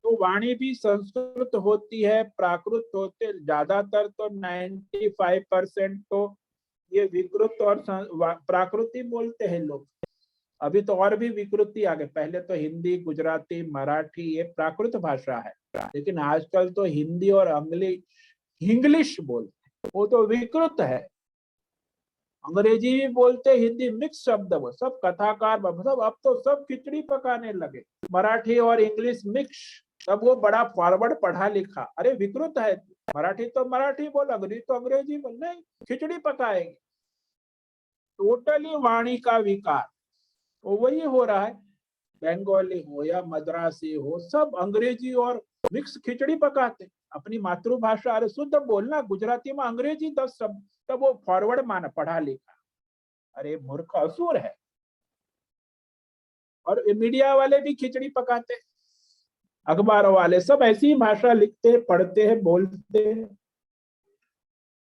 तो वाणी भी संस्कृत होती है, प्राकृत होते, ज्यादातर तो 95% तो ये विकृत और प्राकृति बोलते हैं लोग। अभी तो और भी विकृति आ गए, पहले तो हिंदी, गुजराती, मराठी ये प्राकृत भाषा है, लेकिन आजकल तो हिंदी और इंग्लिश बोलते हैं, वो तो विकृत है। अंग्रेजी भी बोलते, हिंदी मिक्स शब्द, वो सब कथाकार मतलब अब तो सब खिचड़ी पकाने लगे, मराठी और इंग्लिश मिक्स। तब वो बड़ा फॉरवर्ड पढ़ा लिखा, अरे विकृत है, मराठी तो मराठी बोल, अंग्रेजी तो अंग्रेजी बोल, नहीं खिचड़ी पकाएंगे। टोटली वाणी का विकार वो वही हो रहा है, बंगाली हो या मद्रासी हो, सब अंग्रेजी और मिक्स खिचड़ी पकाते। अपनी मातृभाषा अरे शुद्ध बोलना, गुजराती में अंग्रेजी 10 शब्द, तब वो फॉरवर्ड माना पढ़ा लिखा, अरे मूर्ख असुर है। और मीडिया वाले भी खिचड़ी पकाते, अखबार वाले सब ऐसी ही भाषा लिखते, पढ़ते हैं, बोलते हैं।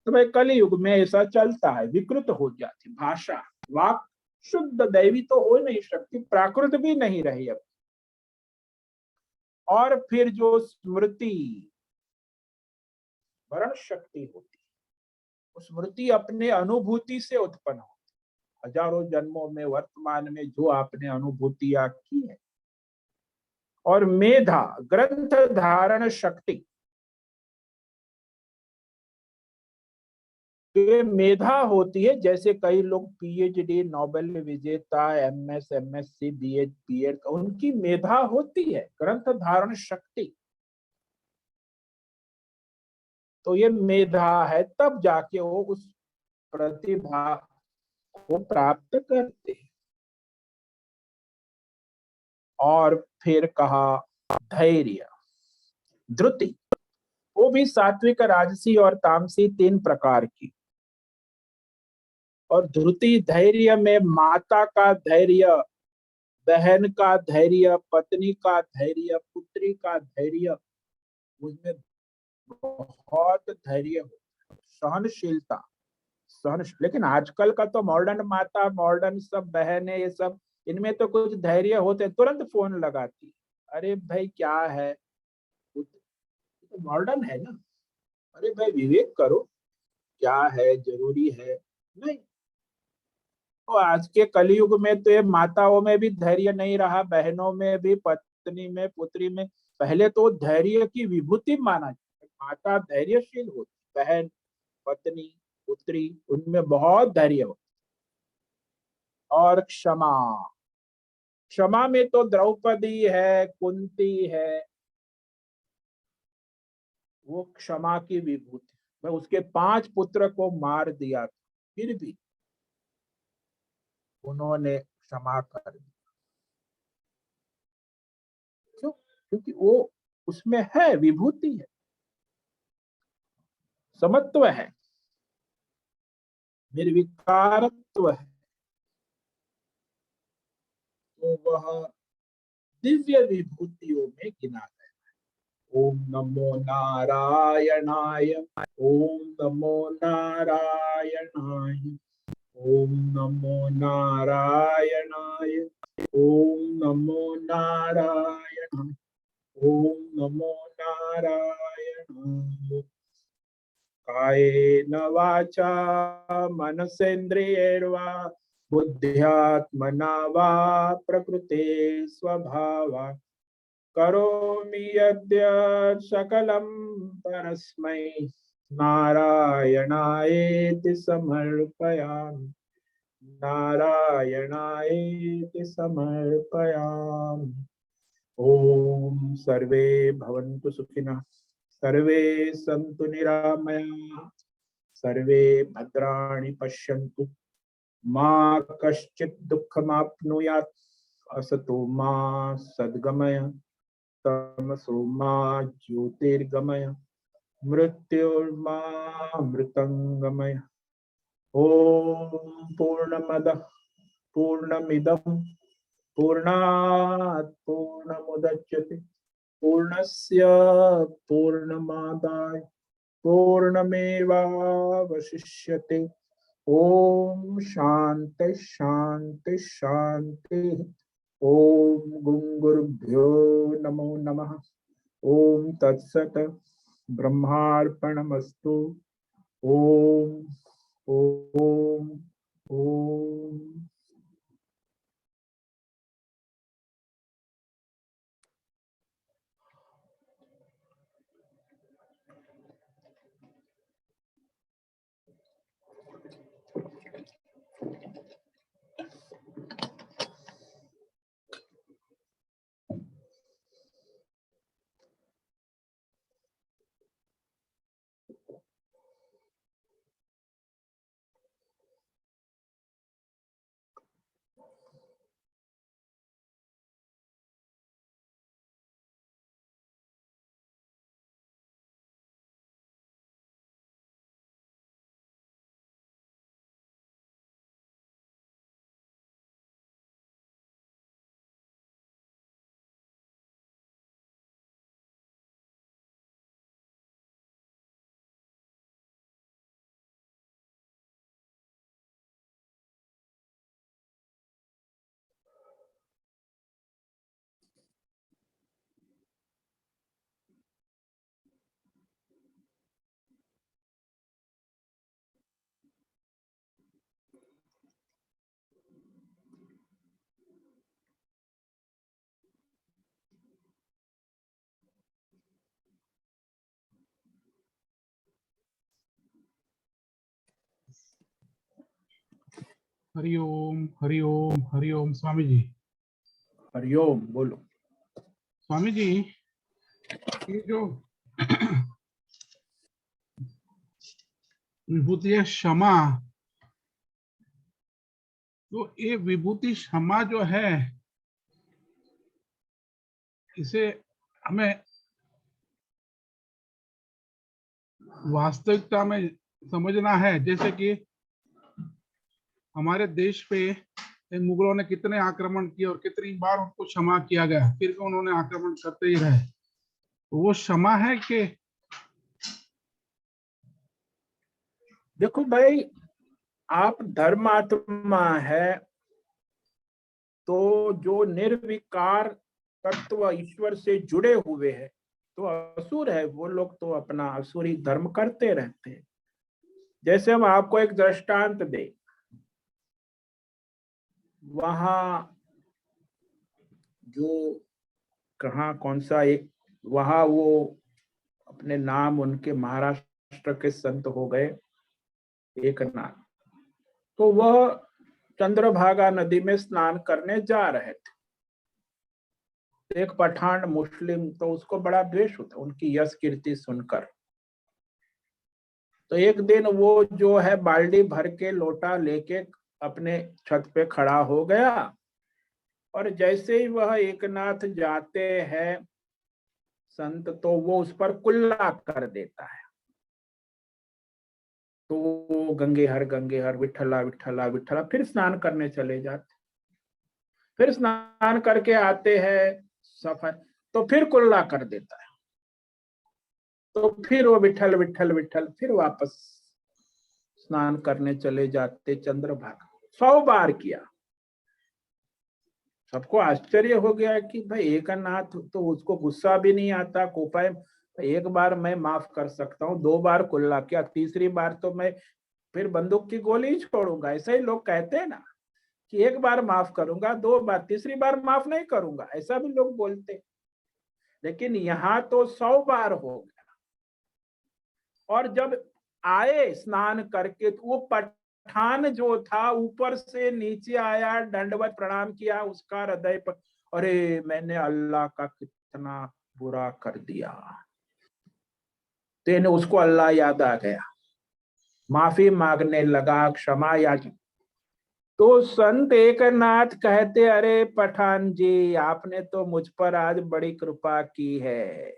तो भाई कलयुग में ऐसा चलता है, विकृत हो जाती भाषा, वाक शुद्ध दैवी तो हो नहीं सकती, प्राकृत भी नहीं रही अब। और फिर जो स्मृति वर्ण शक्ति होती, स्मृति अपने अनुभूति से उत्पन्न होती, हजारों जन्मों में वर्तमान में जो आपने अनुभूतियां की है। और मेधा ग्रंथ धारण शक्ति, ये मेधा होती है, जैसे कई लोग पीएचडी, नोबेल विजेता, एमएससी, बीएड, बीएड, उनकी मेधा होती है ग्रंथ धारण शक्ति। तो ये मेधा है, तब जाके वो उस प्रतिभा को प्राप्त करते हैं। और फिर कहा धैर्य, धृति, वो भी सात्विक, राजसी और तामसी 3 प्रकार की। और धृति धैर्य में माता का धैर्य, बहन का धैर्य, पत्नी का धैर्य, पुत्री का धैर्य, उसमें बहुत धैर्य हो, सहनशीलता, सहन। लेकिन आजकल का तो मॉडर्न माता, मॉडर्न सब बहनें, ये सब इनमें तो कुछ धैर्य होते, तुरंत फोन लगाती, अरे भाई क्या है, तो मॉडर्न है ना, अरे भाई विवेक करो, क्या है, जरूरी है नहीं। तो आज के कलयुग में तो ये माताओं में भी धैर्य नहीं रहा, बहनों में भी, पत्नी में, पुत्री में। पहले तो धैर्य की विभूति माना जाता, माता धैर्यशील होती, बहन, पत्नी, पुत्री, उनमें बहुत धैर्य हो। और क्षमा, क्षमा में तो द्रौपदी है, कुंती है, वो क्षमा की विभूति। मैं उसके 5 पुत्र को मार दिया था, फिर भी उन्होंने क्षमा कर दी। क्यों? क्योंकि वो उसमें है, विभूति है, समत्व है, निर्विकारत्व है, तो वह दिव्य विभूतियों में गिना गया। ओम नमो नारायणाय, ओम नमो नारायणाय, ओम नमो नारायणाय, ओम नमो नारायणाय, ओम नमो नारायणाय। कायेन वाचा मनसेन्द्रियैर्वा बुद्ध्यात्मना वा प्रकृते स्वभावात् करोमि यद्यत् सकलं परस्मै नारायणायेति समर्पयामि, नारायणायेति समर्पयामि। ओम सर्वे भवन्तु सुखिनः, सर्वे सन्तु निरामयाः, सर्वे भद्राणि पश्यन्तु मा कश्चित् दुःखमाप्नुयात् असतो मा सद्गमय तमसो मा ज्योतिर्गमय मृत्युर्मा मृतंगमय। ओम पूर्णमदः पूर्णमिदं पूर्णात् पूर्णमुदच्यते पूर्णस्य पूर्णमादाय पूर्णमेवावशिष्यते। ओम शांति शांति शांति। ओम गुरुभ्यो नमो नमः। ओम तत्सत ब्रह्मार्पणमस्तु। ओम ओम ओम। हरिओम हरिओम हरिओम। स्वामी जी, हरिओम। बोलो। स्वामी जी, ये जो विभूति है क्षमा, तो ये विभूति क्षमा जो है, इसे हमें वास्तविकता में समझना है। जैसे कि हमारे देश पे इन मुगलों ने कितने आक्रमण किए और कितनी बार उनको क्षमा किया गया, फिर भी उन्होंने आक्रमण करते ही रहे। तो वो क्षमा है कि? देखो भाई, आप धर्मात्मा है तो जो निर्विकार तत्व ईश्वर से जुड़े हुए हैं, तो असुर है वो लोग तो अपना असुरी धर्म करते रहते हैं। जैसे हम आपको एक दृष्टांत दे, वहां जो कहा कौन सा एक, वहां वो अपने नाम उनके महाराष्ट्र के संत हो गए एक नाथ, तो वह चंद्रभागा नदी में स्नान करने जा रहे थे। एक पठान मुस्लिम, तो उसको बड़ा द्वेष होता उनकी यश कीर्ति सुनकर। तो एक दिन वो जो है बाल्टी भर के लोटा लेके अपने छत पे खड़ा हो गया, और जैसे ही वह एकनाथ जाते हैं संत, तो वो उस पर कुल्ला कर देता है। तो वो गंगे हर विठला विठला विठला, फिर स्नान करने चले जाते। फिर स्नान करके आते हैं सफर, तो फिर कुल्ला कर देता है। तो फिर वो विठल विठल विठल, फिर वापस स्नान करने चले जाते चंद्रभागा। 100 बार किया। सबको आश्चर्य हो गया कि भाई एकनाथ, तो उसको गुस्सा भी नहीं आता, कोपाय, एक बार मैं माफ कर सकता हूँ, 2 बार कुल्ला किया, तीसरी बार तो मैं फिर बंदूक की गोली छोड़ूंगा। ऐसा ही लोग कहते हैं ना कि एक बार माफ करूंगा, 2 बार, तीसरी बार माफ नहीं करूंगा, ऐसा भी लोग बोलते। लेकिन यहाँ तो 100 बार हो गया। और जब आए स्नान करके, तो वो पठान जो था ऊपर से नीचे आया, दंडवत प्रणाम किया, उसका हृदय पर, अरे मैंने अल्लाह का कितना बुरा कर दिया। तेने उसको अल्लाह याद आ गया, माफी मांगने लगा, क्षमा याचना। तो संत एकनाथ कहते, अरे पठान जी, आपने तो मुझ पर आज बड़ी कृपा की है।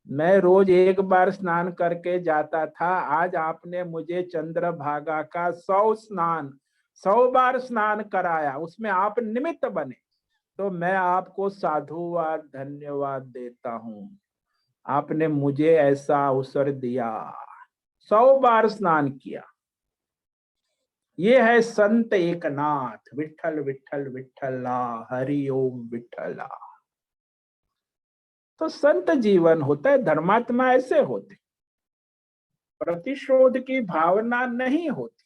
मैं रोज एक बार स्नान करके जाता था, आज आपने मुझे चंद्रभागा का 100 बार स्नान कराया, उसमें आप निमित्त बने। तो मैं आपको साधुवाद धन्यवाद देता हूँ, आपने मुझे ऐसा अवसर दिया। 100 बार स्नान किया। ये है संत एकनाथ। विठल विठल विठला, हरि ओम विठला। तो संत जीवन होता है, धर्मात्मा ऐसे होते, प्रतिशोध की भावना नहीं होती।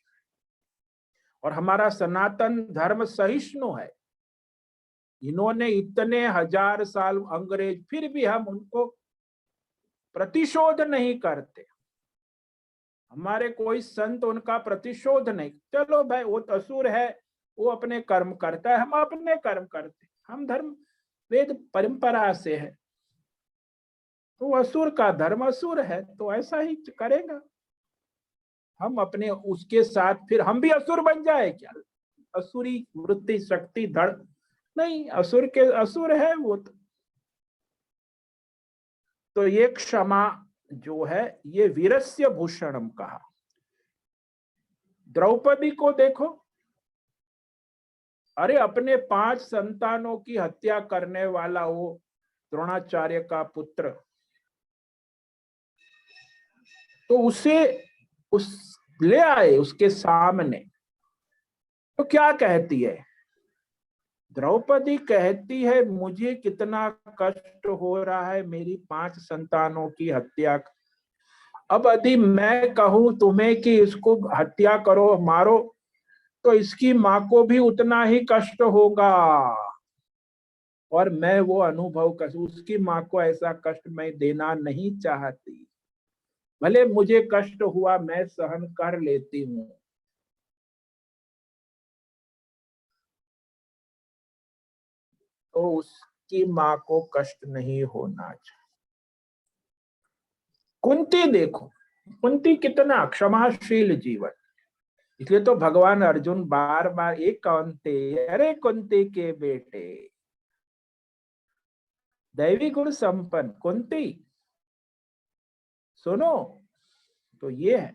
और हमारा सनातन धर्म सहिष्णु है। इन्होंने इतने हजार साल अंग्रेज, फिर भी हम उनको प्रतिशोध नहीं करते। हमारे कोई संत उनका प्रतिशोध नहीं। चलो भाई, वो तो असुर है, वो अपने कर्म करता है, हम अपने कर्म करते। हम धर्म वेद परंपरा से है, तो असुर का धर्म असुर है, तो ऐसा ही करेगा। हम अपने उसके साथ फिर हम भी असुर बन जाए क्या? असुरी वृत्ति शक्ति धड़ नहीं, असुर के असुर है वो तो ये क्षमा जो है, ये वीरस्य भूषणम कहा। द्रौपदी को देखो, अरे अपने 5 संतानों की हत्या करने वाला वो द्रोणाचार्य का पुत्र, तो उसे उस ले आए उसके सामने, तो क्या कहती है द्रौपदी? कहती है, मुझे कितना कष्ट हो रहा है मेरी 5 संतानों की हत्या। अब यदि मैं कहूं तुम्हें कि इसको हत्या करो, मारो, तो इसकी मां को भी उतना ही कष्ट होगा। और मैं वो अनुभव कर, उसकी मां को ऐसा कष्ट मैं देना नहीं चाहती। भले मुझे कष्ट हुआ, मैं सहन कर लेती हूँ। तो उसकी मां को कष्ट नहीं होना चाहिए। कुंती देखो, कुंती कितना क्षमाशील जीवन। इसलिए तो भगवान अर्जुन बार बार, एक कुंती, अरे कुंती के बेटे, दैवी गुण संपन्न कुंती, सुनो। तो ये है,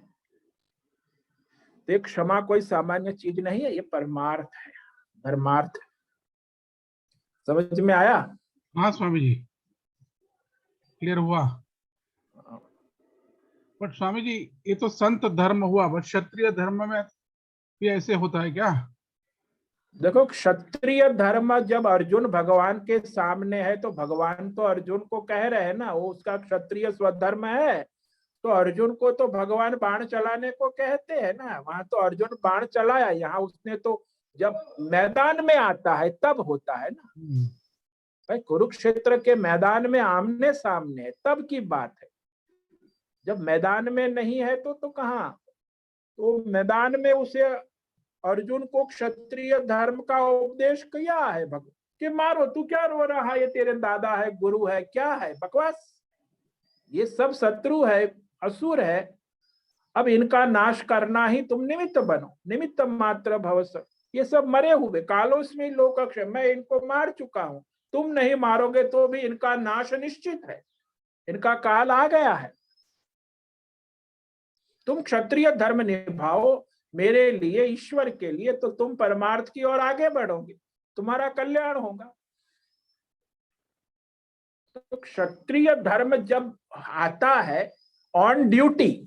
तो क्षमा कोई सामान्य चीज नहीं है, ये परमार्थ है, धर्मार्थ। समझ में आया? हाँ स्वामी जी, क्लियर हुआ। बट स्वामी जी, ये तो संत धर्म हुआ, बट क्षत्रिय धर्म में भी ऐसे होता है क्या? देखो, क्षत्रिय धर्म जब अर्जुन भगवान के सामने है, तो भगवान तो अर्जुन को कह रहे हैं ना, वो उसका क्षत्रिय स्वधर्म है। तो अर्जुन को तो भगवान बाण चलाने को कहते हैं ना, वहां तो अर्जुन बाण चलाया, यहाँ उसने तो जब मैदान में आता है तब होता है ना भाई। कुरुक्षेत्र के मैदान में आमने सामने है, तब की बात है। जब मैदान में नहीं है तो कहाँ? तो मैदान में उसे अर्जुन को क्षत्रिय धर्म का उपदेश किया है भगवान कि मारो, तू क्या रो रहा है, ये तेरे दादा है, गुरु है, क्या है बकवास, ये सब शत्रु है, असुर है। अब इनका नाश करना ही तुम निमित्त बनो, निमित्त मात्र भवस। ये सब मरे हुए कालोस्मि लोकक्षय, मैं इनको मार चुका हूं, तुम नहीं मारोगे तो भी इनका नाश निश्चित है, इनका काल आ गया है। तुम क्षत्रिय धर्म निभाओ मेरे लिए, ईश्वर के लिए, तो तुम परमार्थ की ओर आगे बढ़ोगे, तुम्हारा कल्याण होगा। तो क्षत्रिय धर्म जब आता है ऑन ड्यूटी,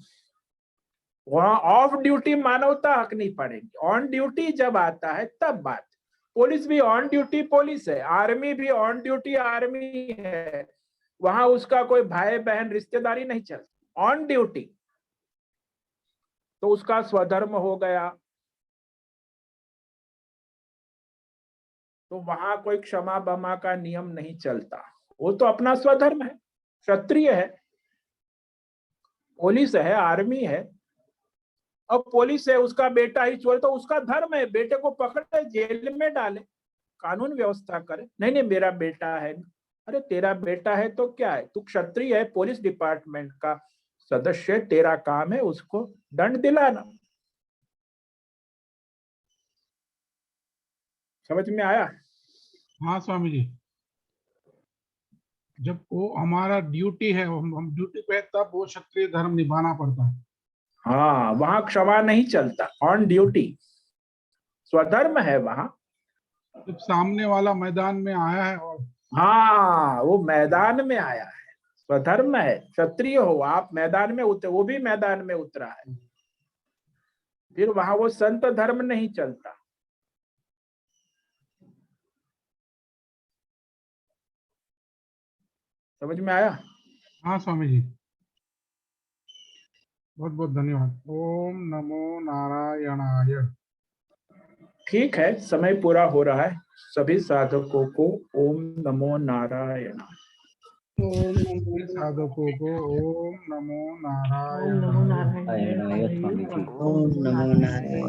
वहां ऑफ ड्यूटी मानवता हक नहीं पड़ेगी। ऑन ड्यूटी जब आता है तब बात। पुलिस भी ऑन ड्यूटी पुलिस है, आर्मी भी ऑन ड्यूटी आर्मी है, वहां उसका कोई भाई बहन रिश्तेदारी नहीं चलती, ऑन ड्यूटी। तो उसका स्वधर्म हो गया, तो वहां कोई क्षमा बमा का नियम नहीं चलता, वो तो अपना स्वधर्म है, क्षत्रिय है, पुलिस है, आर्मी है। अब पुलिस है, उसका बेटा ही चोर, तो उसका धर्म है, बेटे को पकड़े जेल में डाले, कानून व्यवस्था करे। नहीं नहीं, मेरा बेटा है। अरे तेरा बेटा है तो क्या है, तू क्षत्रिय है, पुलिस डिपार्टमेंट का सदस्य, तेरा काम है उसको दंड दिलाना। समझ में आया? हाँ स्वामी जी, जब वो हमारा ड्यूटी है, हम ड्यूटी पे हैं, तब वो क्षत्रिय धर्म निभाना पड़ता है। हाँ, वहां क्षमा नहीं चलता, ऑन ड्यूटी स्वधर्म है वहां। जब सामने वाला मैदान में आया है और हाँ, वो मैदान में आया है, स्वधर्म है, क्षत्रिय हो आप, मैदान में उतरे, वो भी मैदान में उतरा है, फिर वहां वो संत धर्म नहीं चलता। समझ में आया? हाँ स्वामी जी, बहुत बहुत धन्यवाद। ओम नमो नारायणाय। ठीक है, समय पूरा हो रहा है। सभी साधकों को ओम नमो नारायण। ओम नमो साधकों को ओम नमो ओम नमो नारायणाय। नारायण नारायणाय स्वामी जी। ओम नमो नारायण।